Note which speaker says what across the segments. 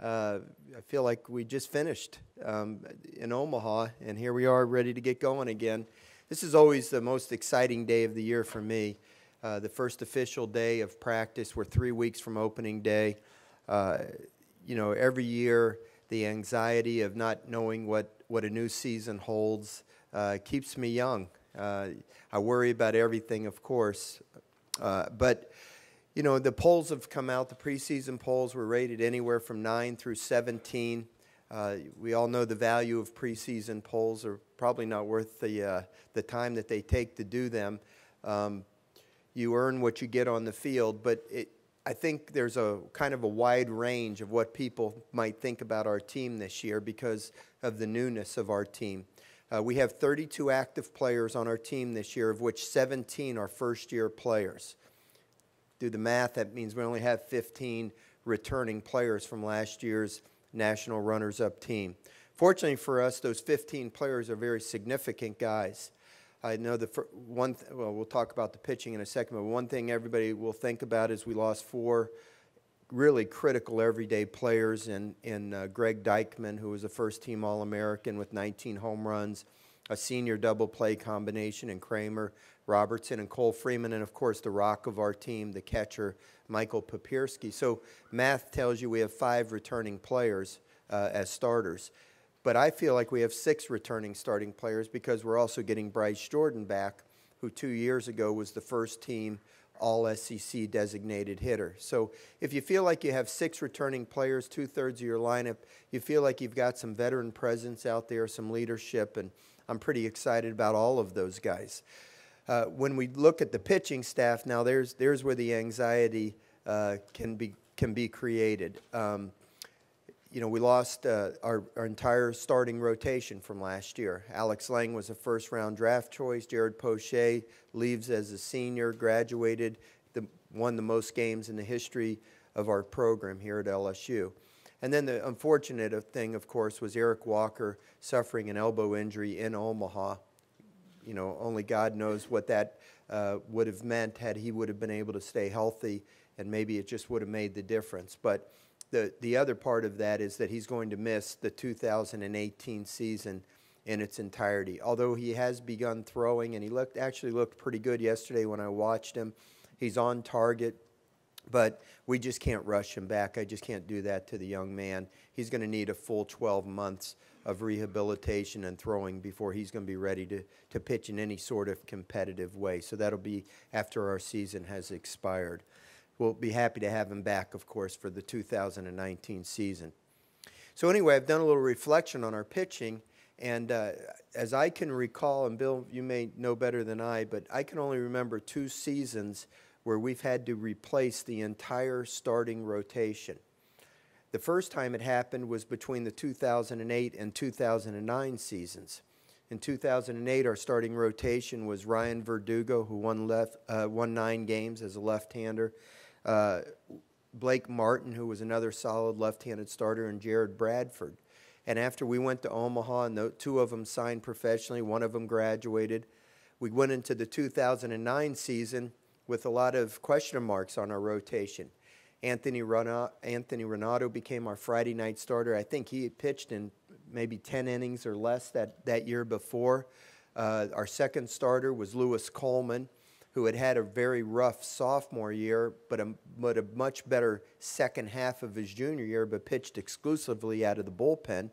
Speaker 1: I feel like we just finished in Omaha, and here we are ready to get going again. This is always the most exciting day of the year for me. The first official day of practice. We're 3 weeks from opening day. You know, every year the anxiety of not knowing what a new season holds keeps me young. I worry about everything, of course, but you know, the polls have come out. The preseason polls were rated anywhere from 9 through 17. We all know the value of preseason polls are probably not worth the time that they take to do them. You earn what you get on the field, but I think there's a kind of a wide range of what people might think about our team this year because of the newness of our team. We have 32 active players on our team this year, of which 17 are first-year players. Do the math, that means we only have 15 returning players from last year's national runners-up team. Fortunately for us, those 15 players are very significant guys. I know well, we'll talk about the pitching in a second, but one thing everybody will think about is we lost 4 really critical everyday players in Greg Dykman, who was a first-team All-American with 19 home runs, a senior double play combination in Kramer, Robertson, and Cole Freeman, and of course the rock of our team, the catcher, Michael Papierski. So math tells you we have 5 returning players as starters. But I feel like we have 6 returning starting players because we're also getting Bryce Jordan back, who 2 years ago was the first-team All-SEC designated hitter. So if you feel like you have 6 returning players, 2/3 of your lineup, you feel like you've got some veteran presence out there, some leadership, and I'm pretty excited about all of those guys. When we look at the pitching staff now, there's where the anxiety can be created. You know, we lost our entire starting rotation from last year. Alex Lang was a first-round draft choice. Jared Poche leaves as a senior, graduated, won the most games in the history of our program here at LSU. And then the unfortunate thing, of course, was Eric Walker suffering an elbow injury in Omaha. You know, only God knows what that would have meant had he would have been able to stay healthy, and maybe it just would have made the difference. But the other part of that is that he's going to miss the 2018 season in its entirety. Although he has begun throwing, and he actually looked pretty good yesterday when I watched him. He's on target, but we just can't rush him back. I just can't do that to the young man. He's going to need a full 12 months of rehabilitation and throwing before he's going to be ready to pitch in any sort of competitive way. So that'll be after our season has expired. We'll be happy to have him back, of course, for the 2019 season. So anyway, I've done a little reflection on our pitching, and as I can recall, and Bill, you may know better than I, but I can only remember 2 seasons where we've had to replace the entire starting rotation. The first time it happened was between the 2008 and 2009 seasons. In 2008, our starting rotation was Ryan Verdugo, who won 9 games as a left-hander, Blake Martin, who was another solid left-handed starter, and Jared Bradford. And after we went to Omaha, and 2 of them signed professionally, 1 of them graduated, we went into the 2009 season with a lot of question marks on our rotation. Anthony Renato became our Friday night starter. I think he had pitched in maybe 10 innings or less that year before. Our second starter was Lewis Coleman, who had a very rough sophomore year, but a much better second half of his junior year, but pitched exclusively out of the bullpen.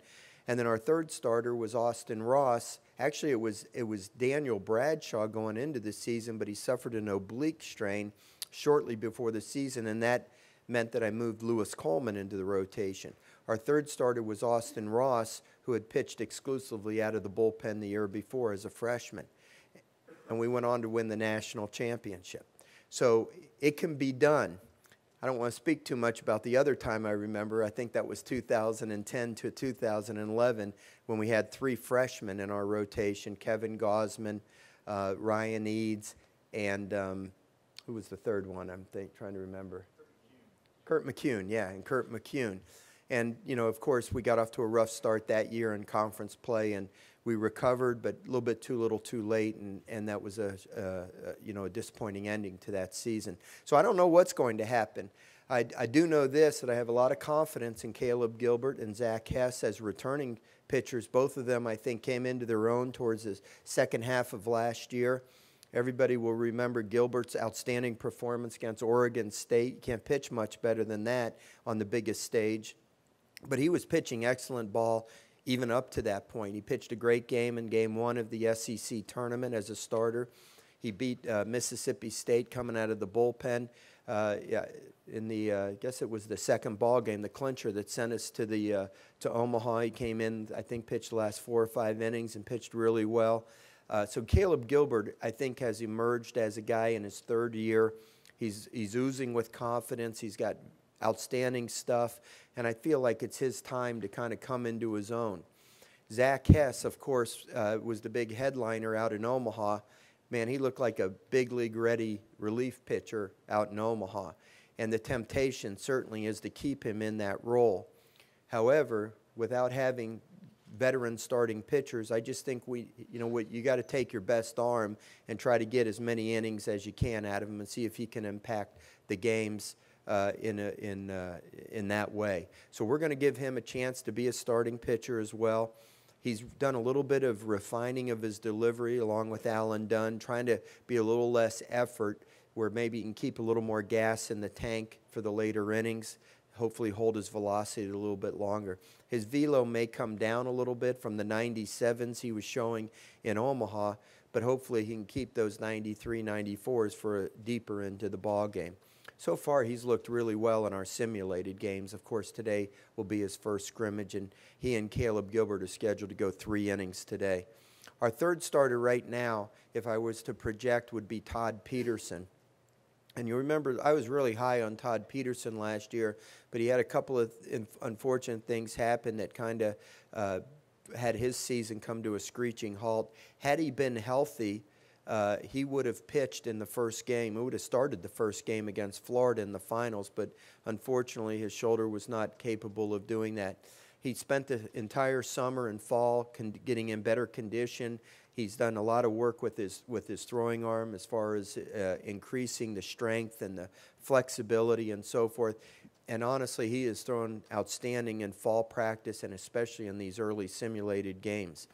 Speaker 1: And then our third starter was Austin Ross. Actually, it was Daniel Bradshaw going into the season, but he suffered an oblique strain shortly before the season, and that meant that I moved Lewis Coleman into the rotation. Our third starter was Austin Ross, who had pitched exclusively out of the bullpen the year before as a freshman. And we went on to win the national championship. So it can be done. I don't want to speak too much about the other time I remember. I think that was 2010 to 2011 when we had 3 freshmen in our rotation, Kevin Gosman, Ryan Eads, and who was the third one? I'm trying to remember. Kurt McCune, yeah, and Kurt McCune. And, you know, of course, we got off to a rough start that year in conference play, and we recovered, but a little bit too little too late, and that was a disappointing ending to that season. So I don't know what's going to happen. I do know this, that I have a lot of confidence in Caleb Gilbert and Zach Hess as returning pitchers. Both of them, I think, came into their own towards the second half of last year. Everybody will remember Gilbert's outstanding performance against Oregon State. You can't pitch much better than that on the biggest stage. But he was pitching excellent ball even up to that point. He pitched a great game in Game 1 of the SEC tournament as a starter. He beat Mississippi State coming out of the bullpen. In the I guess it was the second ball game, the clincher that sent us to Omaha. He came in, I think, pitched the last 4 or 5 innings and pitched really well. So Caleb Gilbert, I think, has emerged as a guy in his 3rd year. He's oozing with confidence. He's got outstanding stuff, and I feel like it's his time to kind of come into his own. Zach Hess, of course, was the big headliner out in Omaha. Man, he looked like a big league ready relief pitcher out in Omaha. And the temptation certainly is to keep him in that role. However, without having veteran starting pitchers, I just think you got to take your best arm and try to get as many innings as you can out of him and see if he can impact the games in that way. So we're going to give him a chance to be a starting pitcher as well. He's done a little bit of refining of his delivery along with Alan Dunn, trying to be a little less effort where maybe he can keep a little more gas in the tank for the later innings, hopefully hold his velocity a little bit longer. His velo may come down a little bit from the 97s he was showing in Omaha, but hopefully he can keep those 93, 94s for deeper into the ball game. So far, he's looked really well in our simulated games. Of course, today will be his first scrimmage, and he and Caleb Gilbert are scheduled to go 3 innings today. Our 3rd starter right now, if I was to project, would be Todd Peterson. And you remember, I was really high on Todd Peterson last year, but he had a couple of unfortunate things happen that kind of had his season come to a screeching halt. Had he been healthy, he would have pitched in the first game. He would have started the first game against Florida in the finals, but unfortunately his shoulder was not capable of doing that. He spent the entire summer and fall getting in better condition. He's done a lot of work with his throwing arm as far as increasing the strength and the flexibility and so forth. And honestly, he has thrown outstanding in fall practice and especially in these early simulated games.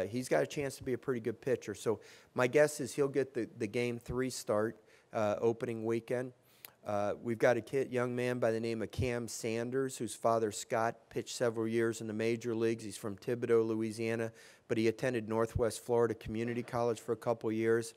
Speaker 1: He's got a chance to be a pretty good pitcher. So my guess is he'll get the Game 3 start opening weekend. We've got a young man by the name of Cam Sanders, whose father, Scott, pitched several years in the major leagues. He's from Thibodaux, Louisiana, but he attended Northwest Florida Community College for a couple years.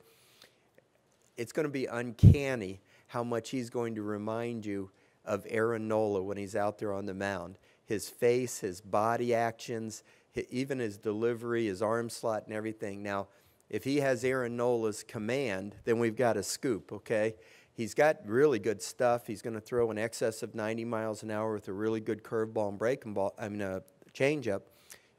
Speaker 1: It's going to be uncanny how much he's going to remind you of Aaron Nola when he's out there on the mound. His face, his body actions, even his delivery, his arm slot and everything. Now, if he has Aaron Nola's command, then we've got a scoop, okay? He's got really good stuff. He's going to throw in excess of 90 miles an hour with a really good curveball and breaking ball, changeup.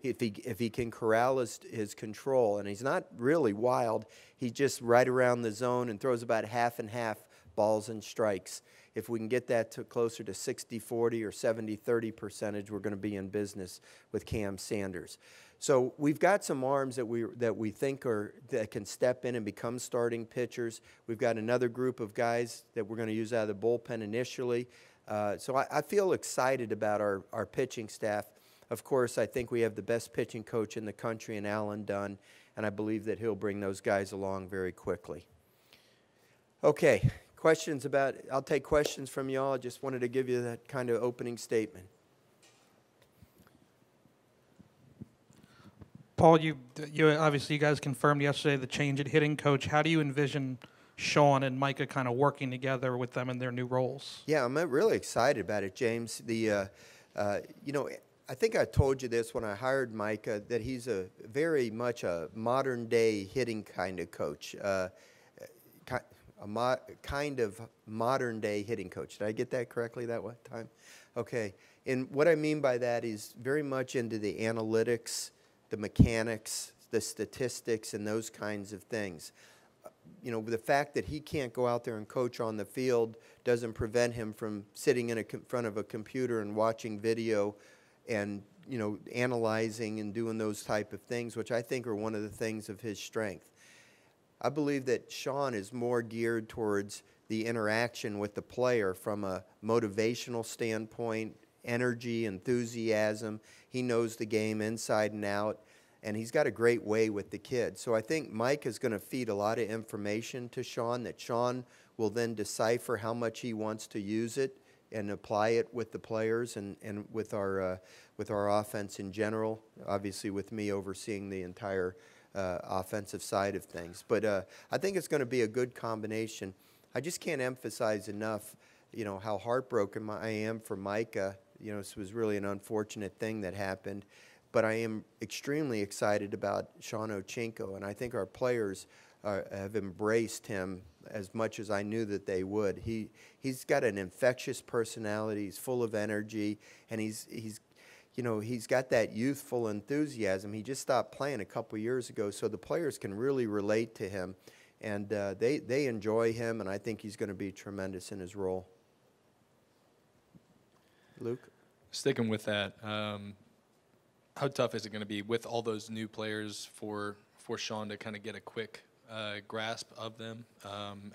Speaker 1: If he can corral his control, and he's not really wild, he's just right around the zone and throws about half and half balls and strikes. If we can get that to closer to 60-40 or 70-30 percentage, we're going to be in business with Cam Sanders. So we've got some arms that we think that can step in and become starting pitchers. We've got another group of guys that we're going to use out of the bullpen initially. So I feel excited about our pitching staff. Of course, I think we have the best pitching coach in the country in Alan Dunn, and I believe that he'll bring those guys along very quickly. Okay, questions about, I'll take questions from y'all. I just wanted to give you that kind of opening statement.
Speaker 2: Paul, you obviously, you guys confirmed yesterday the change at hitting coach. How do you envision Sean and Micah kind of working together with them in their new roles?
Speaker 1: Yeah, I'm really excited about it, James. I think I told you this when I hired Micah, that he's very much a modern-day hitting kind of coach, kind of modern-day hitting coach. Did I get that correctly that one time? Okay. And what I mean by that is very much into the analytics, the mechanics, the statistics, and those kinds of things. The fact that he can't go out there and coach on the field doesn't prevent him from sitting in front of a computer and watching video and, analyzing and doing those type of things, which I think are one of the things of his strength. I believe that Sean is more geared towards the interaction with the player from a motivational standpoint, energy, enthusiasm. He knows the game inside and out, and he's got a great way with the kids. So I think Mike is going to feed a lot of information to Sean that Sean will then decipher how much he wants to use it and apply it with the players and with our offense in general, obviously with me overseeing the entire offensive side of things. But I think it's going to be a good combination. I just can't emphasize enough, you know, how heartbroken I am for Micah. You know, this was really an unfortunate thing that happened. But I am extremely excited about Sean Ochinko, and I think our players have embraced him as much as I knew that they would. He's got an infectious personality. He's full of energy, and he's got that youthful enthusiasm. He just stopped playing a couple years ago, so the players can really relate to him, and they enjoy him, and I think he's going to be tremendous in his role. Luke?
Speaker 3: Sticking with that, how tough is it going to be with all those new players for Sean to kind of get a quick grasp of them?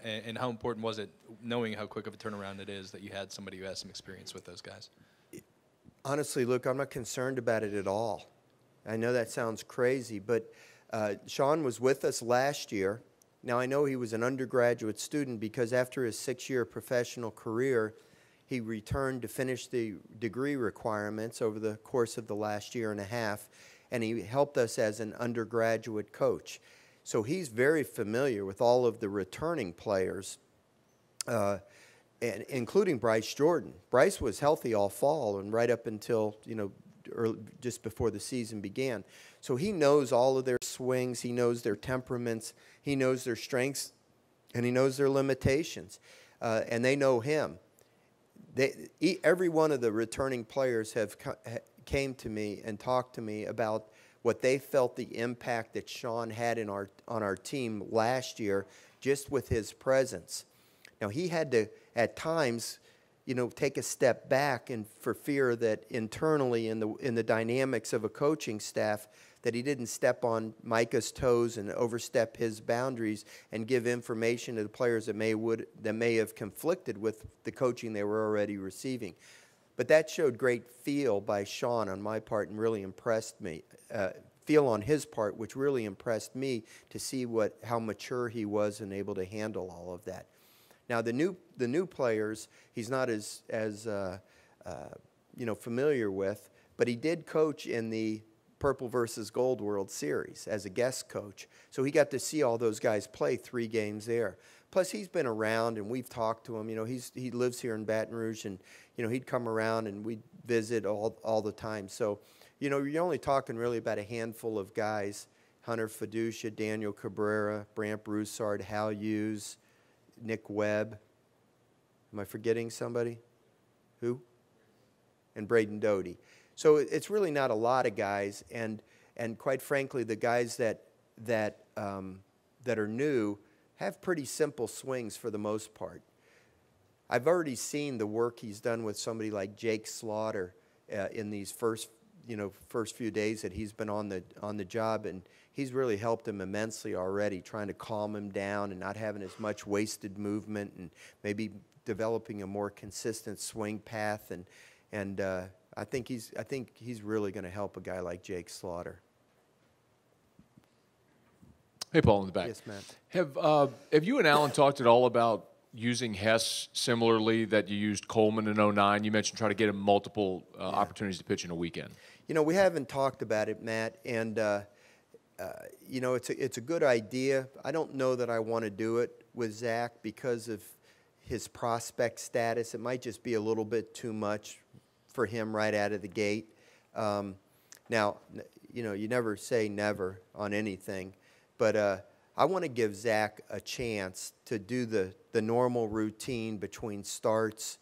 Speaker 3: And how important was it, knowing how quick of a turnaround it is, that you had somebody who has some experience with those guys?
Speaker 1: Honestly, Luke, I'm not concerned about it at all. I know that sounds crazy, but Sean was with us last year. Now, I know he was an undergraduate student because after his 6-year professional career, he returned to finish the degree requirements over the course of the last year and a half, and he helped us as an undergraduate coach. So he's very familiar with all of the returning players, and including Bryce Jordan. Bryce was healthy all fall and right up until, you know, just before the season began. So he knows all of their swings, he knows their temperaments, he knows their strengths, and he knows their limitations, and they know him. Every one of the returning players came to me and talked to me about what they felt the impact that Sean had on our team last year just with his presence. Now, he had to, at times, you know, take a step back and for fear that internally in the dynamics of a coaching staff that he didn't step on Micah's toes and overstep his boundaries and give information to the players that may have conflicted with the coaching they were already receiving. But that showed great feel by Sean on my part and really impressed me. Feel on his part, which really impressed me to see how mature he was and able to handle all of that. Now the new players, he's not as familiar with, but he did coach in the Purple versus Gold World Series as a guest coach. So he got to see all those guys play 3 games there. Plus, he's been around, and we've talked to him. You know, he lives here in Baton Rouge, and, you know, he'd come around, and we'd visit all the time. So, you know, you're only talking really about a handful of guys: Hunter Fiducia, Daniel Cabrera, Brant Broussard, Hal Hughes, Nick Webb. Am I forgetting somebody? Who? And Braden Doty. So it's really not a lot of guys, and quite frankly, the guys that are new have pretty simple swings for the most part. I've already seen the work he's done with somebody like Jake Slaughter in these first few days that he's been on the job, and he's really helped him immensely already, trying to calm him down and not having as much wasted movement and maybe developing a more consistent swing path, and I think he's really going to help a guy like Jake Slaughter.
Speaker 4: Hey, Paul, in the back.
Speaker 1: Yes, Matt.
Speaker 4: Have you and Alan talked at all about using Hess similarly that you used Coleman in 09? You mentioned trying to get him multiple opportunities to pitch in a weekend.
Speaker 1: You know, we haven't talked about it, Matt, and you know, it's a good idea. I don't know that I want to do it with Zach because of his prospect status. It might just be a little bit too much for him right out of the gate. Now, you know, you never say never on anything, but I want to give Zach a chance to do the normal routine between starts,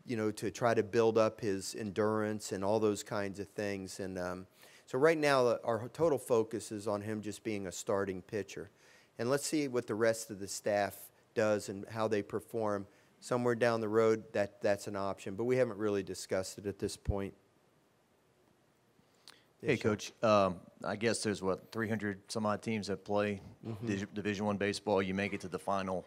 Speaker 1: you know, to try to build up his endurance and all those kinds of things. And so right now, our total focus is on him just being a starting pitcher. And let's see what the rest of the staff does and how they perform. Somewhere down the road, that's an option, but we haven't really discussed it at this point.
Speaker 5: Hey, Coach. I guess there's, 300 some odd teams that play Division I baseball. You make it to the final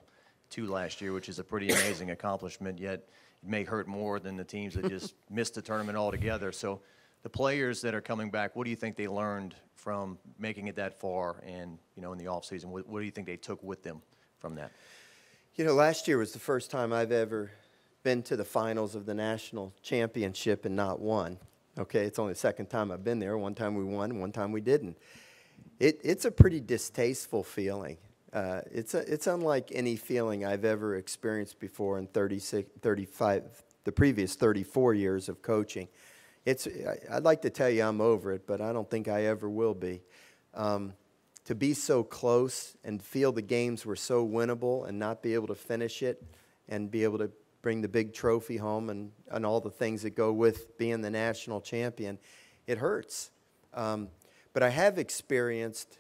Speaker 5: 2 last year, which is a pretty amazing accomplishment, yet it may hurt more than the teams that just missed the tournament altogether. So the players that are coming back, what do you think they learned from making it that far and, in the offseason? What do you think they took with them from that?
Speaker 1: Last year was the first time I've ever been to the finals of the national championship and not won. Okay, it's only the second time I've been there. One time we won, one time we didn't. It's a pretty distasteful feeling. It's unlike any feeling I've ever experienced before in 35, the previous 34 years of coaching. I'd like to tell you I'm over it, but I don't think I ever will be. To be so close and feel the games were so winnable and not be able to finish it and be able to bring the big trophy home and all the things that go with being the national champion, it hurts. But I have experienced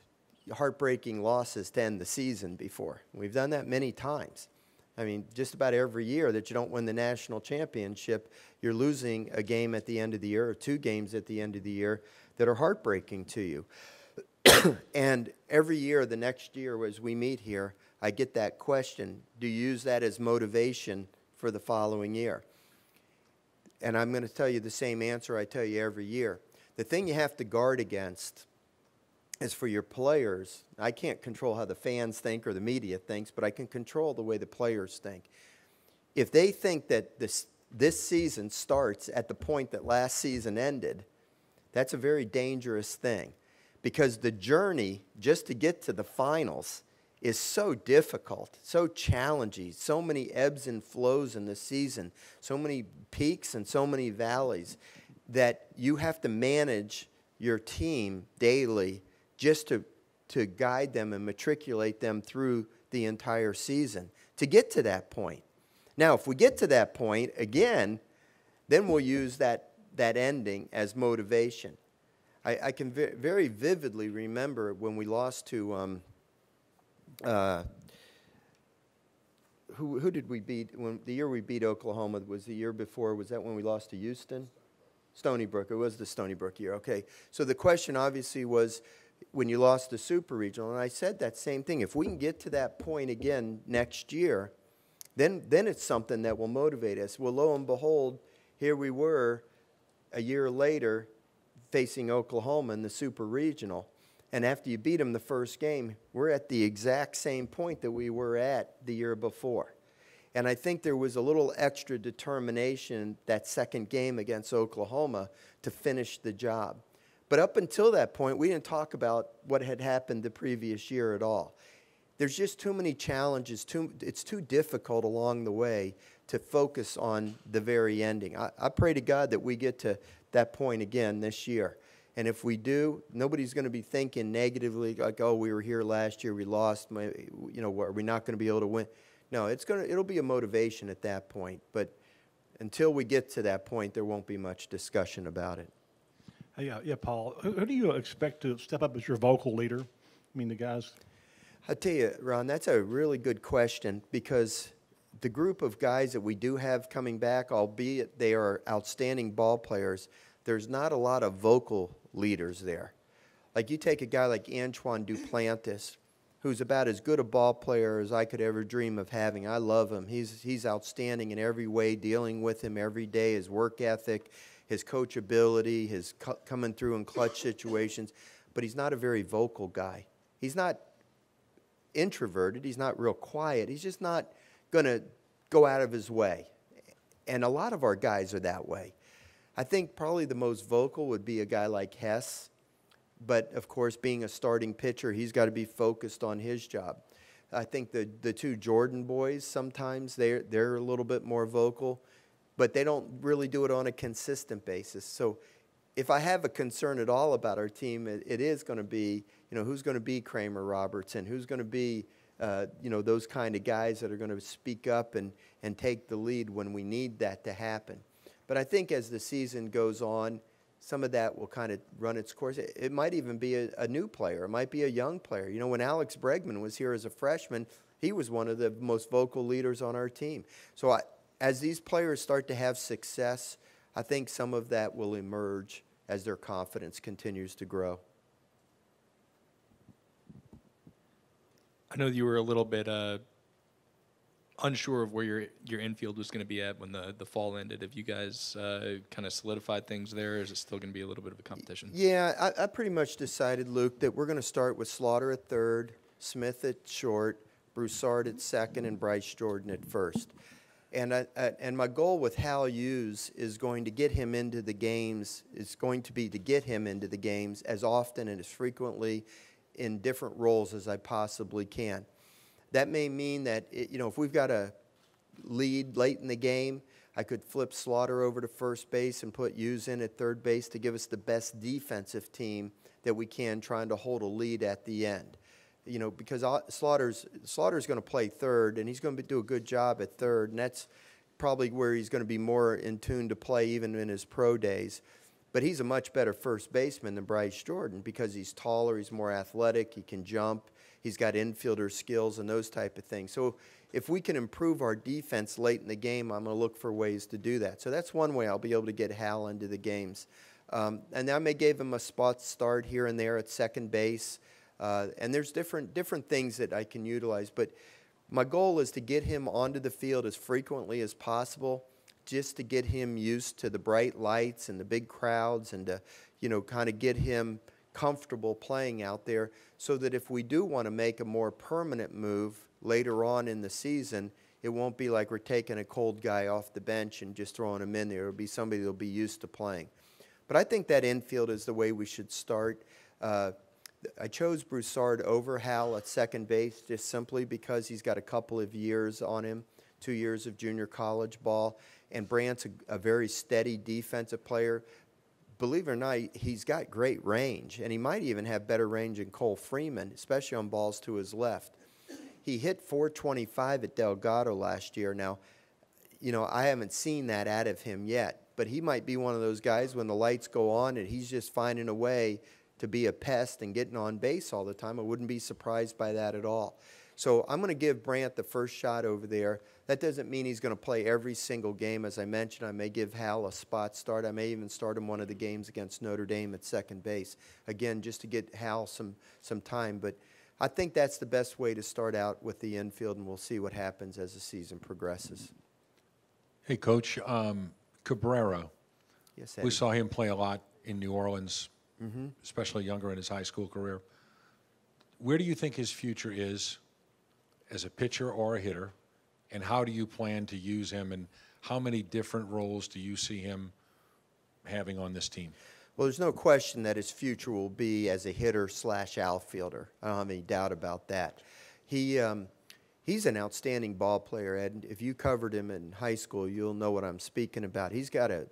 Speaker 1: heartbreaking losses to end the season before. We've done that many times. I mean, just about every year that you don't win the national championship, you're losing a game at the end of the year or 2 games at the end of the year that are heartbreaking to you. And every year, the next year as we meet here, I get that question, do you use that as motivation for the following year? And I'm going to tell you the same answer I tell you every year. The thing you have to guard against is for your players. I can't control how the fans think or the media thinks, but I can control the way the players think. If they think that this season starts at the point that last season ended, that's a very dangerous thing, because the journey just to get to the finals is so difficult, so challenging, so many ebbs and flows in the season, so many peaks and so many valleys, that you have to manage your team daily just to guide them and matriculate them through the entire season to get to that point. Now, if we get to that point again, then we'll use that ending as motivation. I can very vividly remember when we lost to who did we beat? When the year we beat Oklahoma was the year before. Was that when we lost to Houston? Stony Brook. It was the Stony Brook year. Okay. So the question obviously was when you lost the Super Regional, and I said that same thing. If we can get to that point again next year, then it's something that will motivate us. Well, lo and behold, here we were a year later facing Oklahoma in the Super Regional. And after you beat them the first game, we're at the exact same point that we were at the year before. And I think there was a little extra determination that second game against Oklahoma to finish the job. But up until that point, we didn't talk about what had happened the previous year at all. There's just too many challenges. It's too difficult along the way to focus on the very ending. I pray to God that we get to that point again this year. And if we do, nobody's going to be thinking negatively like, oh, we were here last year, we lost, are we not going to be able to win? No, it'll be a motivation at that point. But until we get to that point, there won't be much discussion about it.
Speaker 6: Yeah, Paul. Who do you expect to step up as your vocal leader? I mean, the guys.
Speaker 1: I'll tell you, Ron, that's a really good question, because the group of guys that we do have coming back, albeit they are outstanding ball players, there's not a lot of vocal leaders there. Like you take a guy like Antoine Duplantis, who's about as good a ball player as I could ever dream of having. I love him. He's outstanding in every way, dealing with him every day, his work ethic, his coachability, his coming through in clutch situations. But he's not a very vocal guy. He's not introverted. He's not real quiet. He's just not going to go out of his way. And a lot of our guys are that way. I think probably the most vocal would be a guy like Hess. But, of course, being a starting pitcher, he's got to be focused on his job. I think the two Jordan boys, sometimes they're a little bit more vocal, but they don't really do it on a consistent basis. So if I have a concern at all about our team, it is going to be, who's going to be Kramer Robertson, who's going to be, those kind of guys that are going to speak up and take the lead when we need that to happen. But I think as the season goes on, some of that will kind of run its course. It might even be a new player. It might be a young player. When Alex Bregman was here as a freshman, he was one of the most vocal leaders on our team. So as these players start to have success, I think some of that will emerge as their confidence continues to grow.
Speaker 3: I know you were a little bit unsure of where your infield was going to be at when the fall ended. Have you guys kind of solidified things there, or is it still going to be a little bit of a competition?
Speaker 1: Yeah, I pretty much decided, Luke, that we're going to start with Slaughter at third, Smith at short, Broussard at second, and Bryce Jordan at first. And my goal with Hal Hughes is going to get him into the games, is going to be to get him into the games as often and as frequently in different roles as I possibly can. That may mean that, if we've got a lead late in the game, I could flip Slaughter over to first base and put Hughes in at third base to give us the best defensive team that we can, trying to hold a lead at the end. Because Slaughter's going to play third, and he's going to do a good job at third, and that's probably where he's going to be more in tune to play even in his pro days. But he's a much better first baseman than Bryce Jordan because he's taller, he's more athletic, he can jump, he's got infielder skills and those type of things. So if we can improve our defense late in the game, I'm going to look for ways to do that. So that's one way I'll be able to get Hal into the games. And I may give him a spot start here and there at second base. And there's different things that I can utilize. But my goal is to get him onto the field as frequently as possible, just to get him used to the bright lights and the big crowds, and to, kind of get him comfortable playing out there, so that if we do want to make a more permanent move later on in the season, it won't be like we're taking a cold guy off the bench and just throwing him in there. It'll be somebody that'll be used to playing. But I think that infield is the way we should start. I chose Broussard over Hal at second base just simply because he's got a couple of years on him, 2 years of junior college ball, and Brandt's a very steady defensive player. Believe it or not, he's got great range, and he might even have better range than Cole Freeman, especially on balls to his left. He hit .425 at Delgado last year. Now, I haven't seen that out of him yet, but he might be one of those guys when the lights go on and he's just finding a way to be a pest and getting on base all the time. I wouldn't be surprised by that at all. So I'm going to give Brandt the first shot over there. That doesn't mean he's going to play every single game. As I mentioned, I may give Hal a spot start. I may even start him one of the games against Notre Dame at second base. Again, just to get Hal some time. But I think that's the best way to start out with the infield, and we'll see what happens as the season progresses.
Speaker 7: Hey, Coach, Cabrera,
Speaker 1: Yes,
Speaker 7: we
Speaker 1: Eddie.
Speaker 7: saw him play a lot in New Orleans, especially younger in his high school career. Where do you think his future is as a pitcher or a hitter, and how do you plan to use him, and how many different roles do you see him having on this team?
Speaker 1: Well, there's no question that his future will be as a hitter/outfielder. I don't have any doubt about that. He's an outstanding ball player, Ed. If you covered him in high school, you'll know what I'm speaking about. He's got a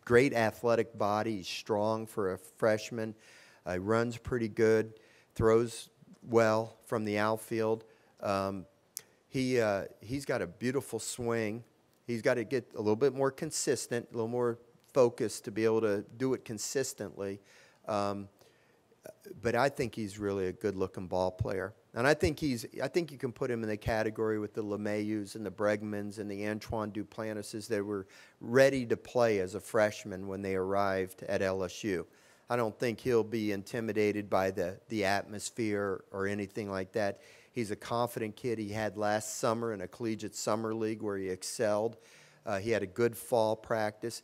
Speaker 1: great athletic body. He's strong for a freshman. He runs pretty good, throws well from the outfield. He's got a beautiful swing. He's got to get a little bit more consistent, a little more focused to be able to do it consistently. But I think he's really a good-looking ball player. And I think you can put him in the category with the LeMayus and the Bregmans and the Antoine Duplanises that were ready to play as a freshman when they arrived at LSU. I don't think he'll be intimidated by the atmosphere or anything like that. He's a confident kid. He had last summer in a collegiate summer league where he excelled. He had a good fall practice.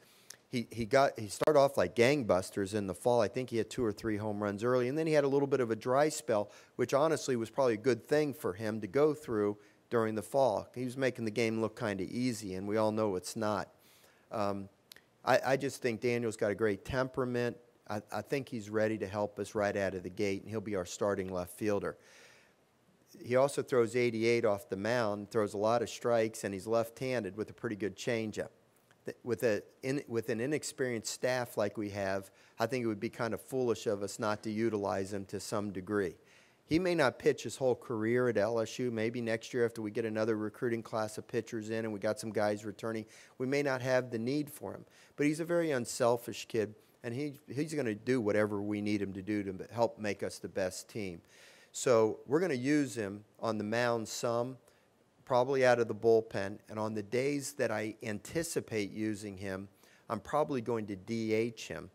Speaker 1: He started off like gangbusters in the fall. I think he had 2 or 3 home runs early, and then he had a little bit of a dry spell, which honestly was probably a good thing for him to go through during the fall. He was making the game look kind of easy, and we all know it's not. I just think Daniel's got a great temperament. I think he's ready to help us right out of the gate, and he'll be our starting left fielder. He also throws 88 off the mound, throws a lot of strikes, and he's left-handed with a pretty good changeup. With an inexperienced staff like we have, I think it would be kind of foolish of us not to utilize him to some degree. He may not pitch his whole career at LSU. Maybe next year after we get another recruiting class of pitchers in and we got some guys returning, we may not have the need for him. But he's a very unselfish kid, and he's going to do whatever we need him to do to help make us the best team. So we're going to use him on the mound some, probably out of the bullpen, and on the days that I anticipate using him, I'm probably going to DH him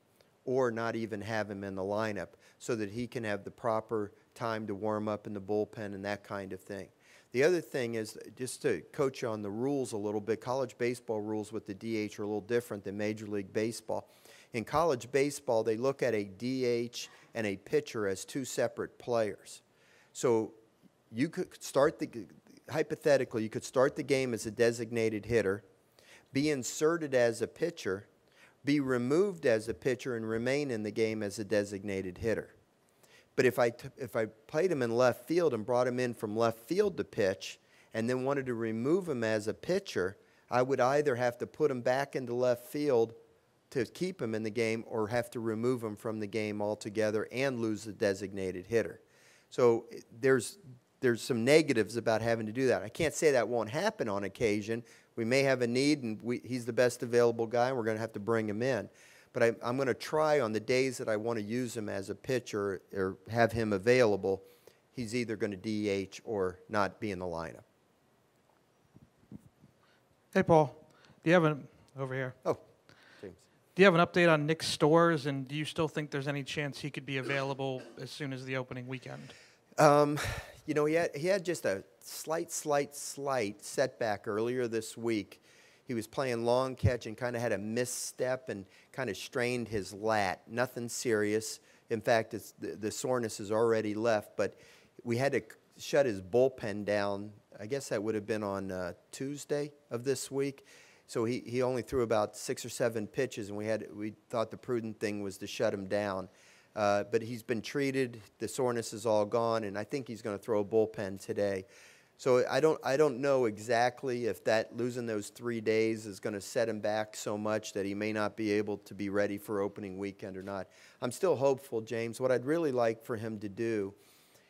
Speaker 1: or not even have him in the lineup so that he can have the proper time to warm up in the bullpen and that kind of thing. The other thing is, just to coach you on the rules a little bit, college baseball rules with the DH are a little different than Major League Baseball. In college baseball, they look at a DH and a pitcher as two separate players. So you could hypothetically, you could start the game as a designated hitter, be inserted as a pitcher, be removed as a pitcher, and remain in the game as a designated hitter. But if I played him in left field and brought him in from left field to pitch and then wanted to remove him as a pitcher, I would either have to put him back into left field to keep him in the game or have to remove him from the game altogether and lose the designated hitter. So there's some negatives about having to do that. I can't say that won't happen on occasion. We may have a need, and he's the best available guy, and we're going to have to bring him in. But I'm going to try on the days that I want to use him as a pitcher or have him available, he's either going to DH or not be in the lineup.
Speaker 2: Hey, Paul, do you have over here?
Speaker 1: Oh, James.
Speaker 2: Do you have an update on Nick Storrs, and do you still think there's any chance he could be available as soon as the opening weekend?
Speaker 1: You know, he had just a slight setback earlier this week. He was playing long catch and kind of had a misstep and kind of strained his lat. Nothing serious. In fact, the soreness has already left, but we had to shut his bullpen down. I guess that would have been on Tuesday of this week. So he only threw about 6 or 7 pitches, and we thought the prudent thing was to shut him down. But he's been treated. The soreness is all gone, and I think he's going to throw a bullpen today. So I don't know exactly if losing those 3 days is going to set him back so much that he may not be able to be ready for opening weekend or not. I'm still hopeful, James. What I'd really like for him to do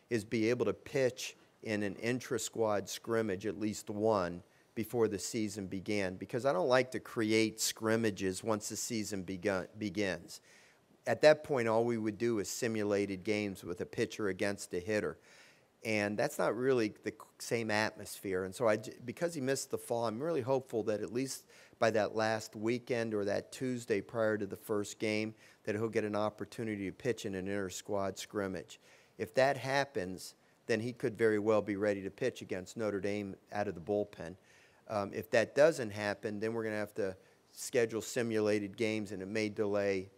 Speaker 1: is be able to pitch in an intra-squad scrimmage, at least one, before the season began, because I don't like to create scrimmages once the season begins. At that point, all we would do is simulated games with a pitcher against a hitter. And that's not really the same atmosphere. And so because he missed the fall, I'm really hopeful that at least by that last weekend or that Tuesday prior to the first game, that he'll get an opportunity to pitch in an inter-squad scrimmage. If that happens, then he could very well be ready to pitch against Notre Dame out of the bullpen. If that doesn't happen, then we're going to have to schedule simulated games, and it may delay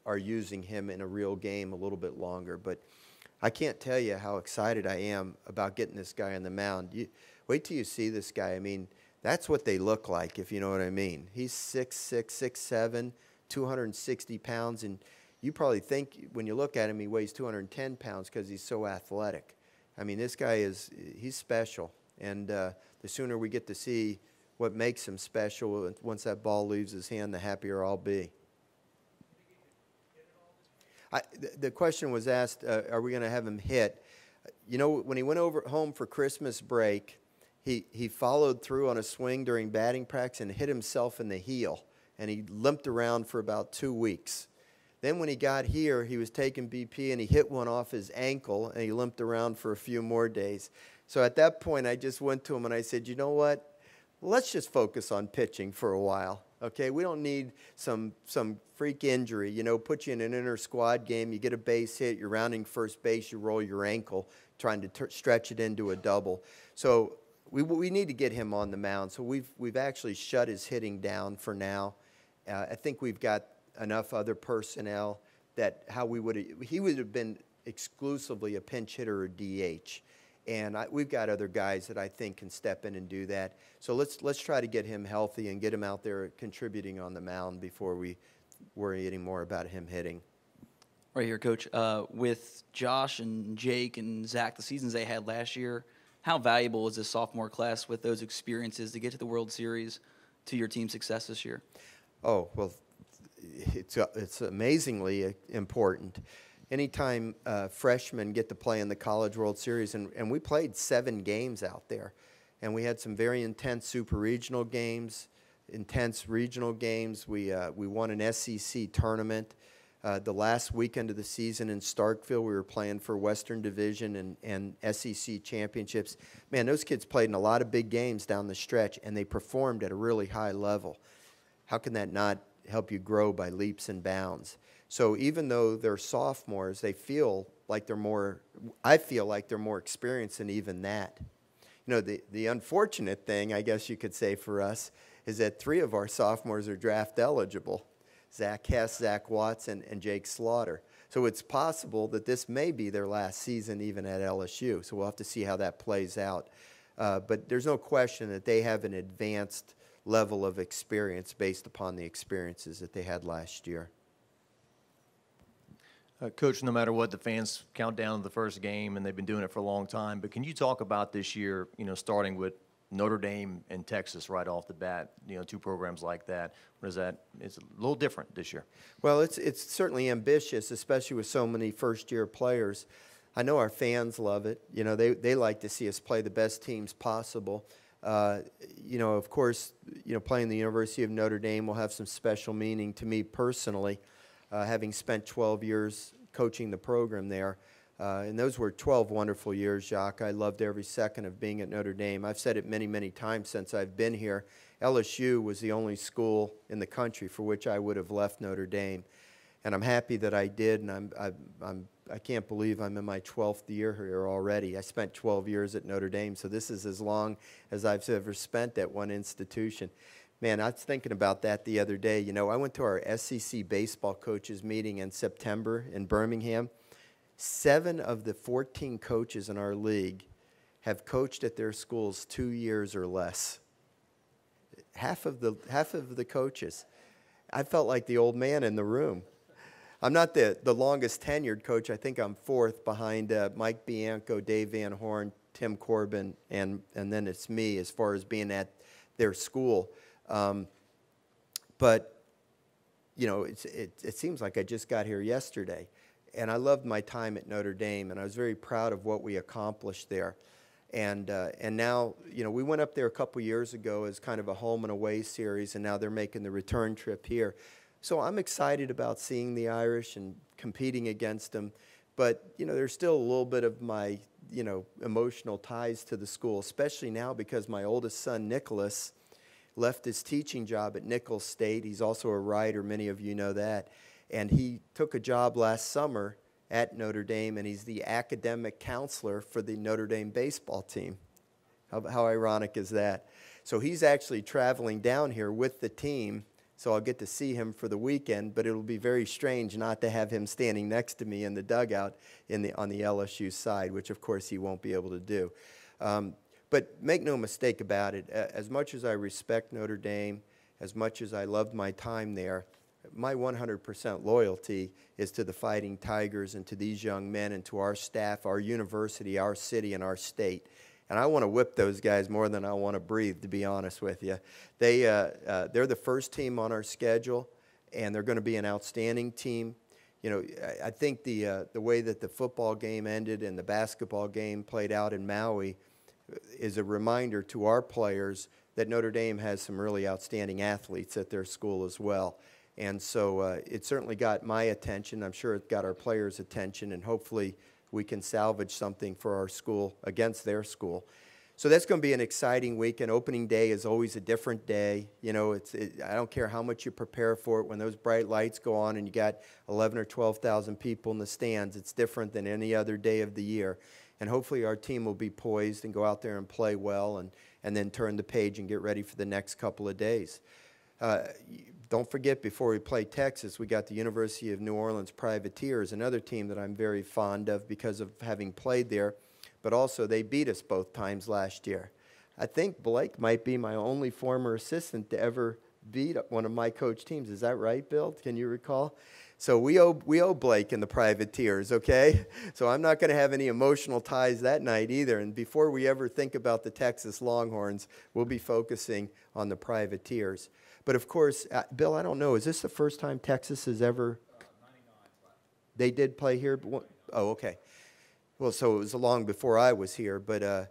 Speaker 1: our using him in a real game a little bit longer. But I can't tell you how excited I am about getting this guy on the mound. Wait till you see this guy. I mean, that's what they look like, if you know what I mean. He's 6'6", 6'7", 260 pounds, and you probably think when you look at him he weighs 210 pounds because he's so athletic. I mean, this guy he's special, and the sooner we get to see what makes him special, once that ball leaves his hand, the happier I'll be. The question was asked, are we going to have him hit? You know, when he went home for Christmas break, he followed through on a swing during batting practice and hit himself in the heel, and he limped around for about 2 weeks. Then when he got here, he was taking BP, and he hit one off his ankle, and he limped around for a few more days. So at that point, I just went to him, and I said, you know what? Let's just focus on pitching for a while. Okay, we don't need some freak injury, you know, put you in an inter-squad game, you get a base hit, you're rounding first base, you roll your ankle, trying to stretch it into a double. So we need to get him on the mound. So we've actually shut his hitting down for now. I think we've got enough other personnel that he would have been exclusively a pinch hitter or DH. And we've got other guys that I think can step in and do that. So let's try to get him healthy and get him out there contributing on the mound before we worry any more about him hitting.
Speaker 8: Right here, Coach. With Josh and Jake and Zach, the seasons they had last year, how valuable is this sophomore class with those experiences to get to the World Series to your team's success this year?
Speaker 1: Oh, well, it's amazingly important. Anytime freshmen get to play in the College World Series, and we played 7 games out there, and we had some very intense super regional games, intense regional games. We won an SEC tournament. The last weekend of the season in Starkville, we were playing for Western Division and SEC championships. Man, those kids played in a lot of big games down the stretch, and they performed at a really high level. How can that not help you grow by leaps and bounds? So even though they're sophomores, they feel like I feel like they're more experienced than even that. The unfortunate thing, I guess you could say for us, is that 3 of our sophomores are draft eligible. Zach Hess, Zach Watts, and Jake Slaughter. So it's possible that this may be their last season even at LSU. So we'll have to see how that plays out. But there's no question that they have an advanced level of experience based upon the experiences that they had last year.
Speaker 5: Coach, no matter what, the fans count down to the first game, and they've been doing it for a long time. But can you talk about this year, starting with Notre Dame and Texas right off the bat, 2 programs like that? What is that? It's a little different this year.
Speaker 1: Well, it's certainly ambitious, especially with so many first-year players. I know our fans love it. They like to see us play the best teams possible. Of course, playing the University of Notre Dame will have some special meaning to me personally, having spent 12 years coaching the program there. And those were 12 wonderful years, Jacques. I loved every second of being at Notre Dame. I've said it many, many times since I've been here. LSU was the only school in the country for which I would have left Notre Dame. And I'm happy that I did, and I can't believe I'm in my 12th year here already. I spent 12 years at Notre Dame, so this is as long as I've ever spent at one institution. Man, I was thinking about that the other day. I went to our SEC baseball coaches meeting in September in Birmingham. 7 of the 14 coaches in our league have coached at their schools 2 years or less. Half of the coaches. I felt like the old man in the room. I'm not the longest tenured coach. I think I'm 4th behind Mike Bianco, Dave Van Horn, Tim Corbin, and then it's me as far as being at their school. But it seems like I just got here yesterday. And I loved my time at Notre Dame, and I was very proud of what we accomplished there. And now, we went up there a couple years ago as kind of a home and away series, and now they're making the return trip here. So I'm excited about seeing the Irish and competing against them. But, there's still a little bit of my, emotional ties to the school, especially now because my oldest son, Nicholas, left his teaching job at Nicholls State. He's also a writer. Many of you know that. And he took a job last summer at Notre Dame, and he's the academic counselor for the Notre Dame baseball team. How ironic is that? So he's actually traveling down here with the team, so I'll get to see him for the weekend, but it'll be very strange not to have him standing next to me in the dugout on the LSU side, which, of course, he won't be able to do. But make no mistake about it, as much as I respect Notre Dame, as much as I loved my time there, my 100% loyalty is to the Fighting Tigers and to these young men and to our staff, our university, our city, and our state. And I want to whip those guys more than I want to breathe, to be honest with you. They're the first team on our schedule, and they're going to be an outstanding team. I think the way that the football game ended and the basketball game played out in Maui is a reminder to our players that Notre Dame has some really outstanding athletes at their school as well. And so it certainly got my attention. I'm sure it got our players' attention, and hopefully we can salvage something for our school against their school. So that's going to be an exciting weekend. Opening day is always a different day. I don't care how much you prepare for it. When those bright lights go on and you got 11 or 12,000 people in the stands, it's different than any other day of the year. And hopefully our team will be poised and go out there and play well and then turn the page and get ready for the next couple of days. Don't forget, before we play Texas, we got the University of New Orleans Privateers, another team that I'm very fond of because of having played there. But also, they beat us both times last year. I think Blake might be my only former assistant to ever beat one of my coach teams. Is that right, Bill? Can you recall? So we owe Blake and the Privateers, okay? So I'm not going to have any emotional ties that night either. And before we ever think about the Texas Longhorns, we'll be focusing on the Privateers. But, of course, Bill, I don't know. Is this the first time Texas has ever? 99. They did play here? Oh, okay. Well, so it was long before I was here. But,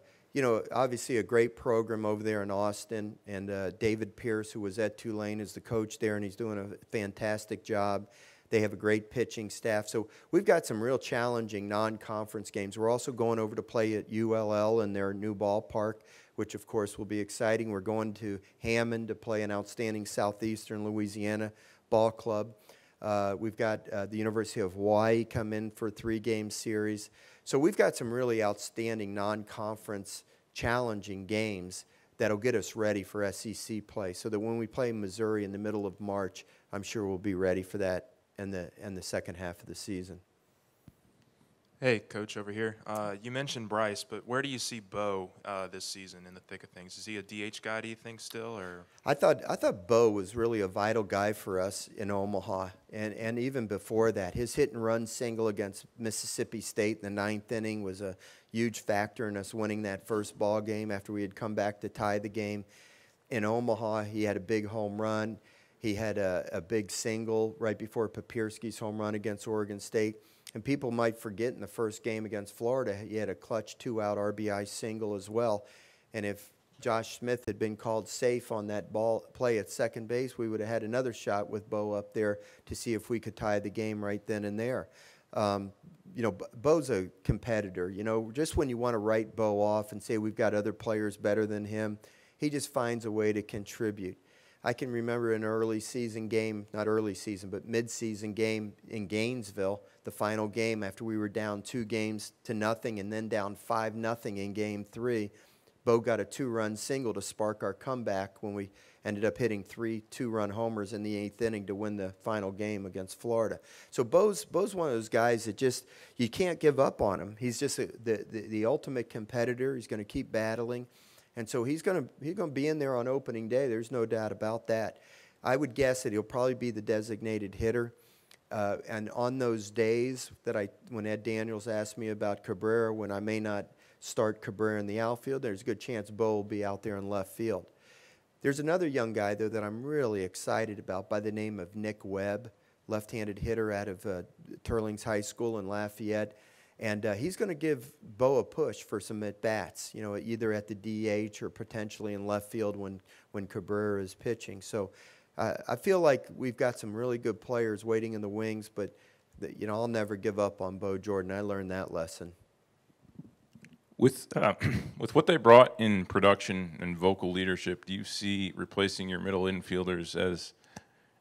Speaker 1: obviously a great program over there in Austin. And David Pierce, who was at Tulane, is the coach there, and he's doing a fantastic job. They have a great pitching staff. So we've got some real challenging non-conference games. We're also going over to play at ULL in their new ballpark, which, of course, will be exciting. We're going to Hammond to play an outstanding Southeastern Louisiana ball club. We've got the University of Hawaii come in for a 3-game series. So we've got some really outstanding non-conference challenging games that'll get us ready for SEC play, so that when we play Missouri in the middle of March, I'm sure we'll be ready for that in the second half of the season.
Speaker 9: Hey, Coach, over here. You mentioned Bryce, but where do you see Bo this season in the thick of things? Is he a DH guy, do you think, still? Or
Speaker 1: I thought Bo was really a vital guy for us in Omaha, and even before that. His hit-and-run single against Mississippi State in the ninth inning was a huge factor in us winning that first ball game after we had come back to tie the game. In Omaha, he had a big home run. He had a big single right before Papierski's home run against Oregon State. And people might forget in the first game against Florida, he had a clutch 2-out RBI single as well. And if Josh Smith had been called safe on that ball play at second base, we would have had another shot with Bo up there to see if we could tie the game right then and there. You know, Bo's a competitor. You know, just when you want to write Bo off and say we've got other players better than him, he just finds a way to contribute. I can remember an early season game, not early season, but mid-season game in Gainesville, the final game after we were down 2-0 and then down 5-0 in Game 3. Bo got a 2-run single to spark our comeback when we ended up hitting 3 2-run homers in the 8th inning to win the final game against Florida. So Bo's one of those guys that just, you can't give up on him. He's just the ultimate competitor. He's going to keep battling. And so he's going to be in there on opening day. There's no doubt about that. I would guess that he'll probably be the designated hitter. And on those days when Ed Daniels asked me about Cabrera, when I may not start Cabrera in the outfield, there's a good chance Bo will be out there in left field. There's another young guy, though, that I'm really excited about by the name of Nick Webb, left-handed hitter out of Turlings High School in Lafayette. And he's going to give Bo a push for some at-bats, you know, either at the DH or potentially in left field when Cabrera is pitching. So I feel like we've got some really good players waiting in the wings, but, you know, I'll never give up on Bo Jordan. I learned that lesson.
Speaker 10: With what they brought in production and vocal leadership, do you see replacing your middle infielders as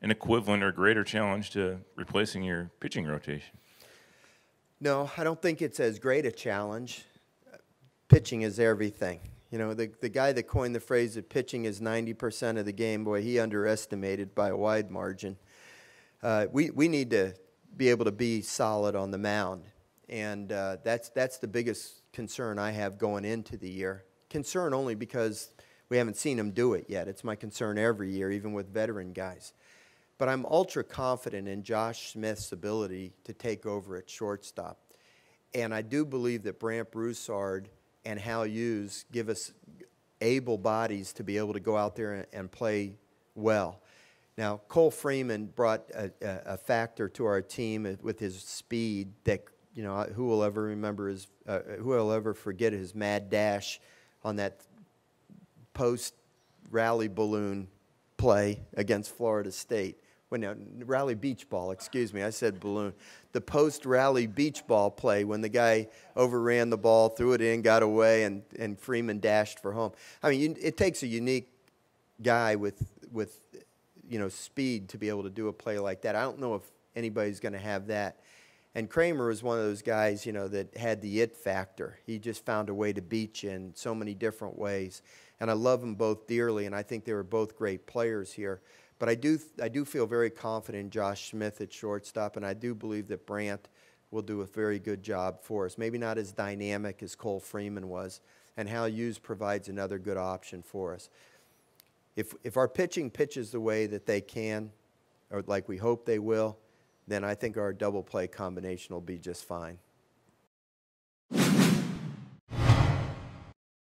Speaker 10: an equivalent or greater challenge to replacing your pitching rotation?
Speaker 1: No, I don't think it's as great a challenge. Pitching is everything. You know, the guy that coined the phrase that pitching is 90% of the game, boy, he underestimated by a wide margin. We need to be able to be solid on the mound, and that's the biggest concern I have going into the year. Concern only because we haven't seen him do it yet. It's my concern every year, even with veteran guys. But I'm ultra confident in Josh Smith's ability to take over at shortstop. And I do believe that Brant Broussard and Hal Hughes give us able bodies to be able to go out there and play well. Now, Cole Freeman brought a factor to our team with his speed that, you know, who will ever forget his mad dash on that post-rally balloon play against Florida State. Well, no, rally beach ball, excuse me, I said balloon. The post-rally beach ball play when the guy overran the ball, threw it in, got away, and Freeman dashed for home. I mean, it takes a unique guy with you know, speed to be able to do a play like that. I don't know if anybody's going to have that. And Kramer was one of those guys, you know, that had the it factor. He just found a way to beat you in so many different ways. And I love them both dearly, and I think they were both great players here. But I do feel very confident in Josh Smith at shortstop, and I do believe that Brant will do a very good job for us. Maybe not as dynamic as Cole Freeman was, and Hal Hughes provides another good option for us. If our pitching pitches the way that they can, or like we hope they will, then I think our double play combination will be just fine.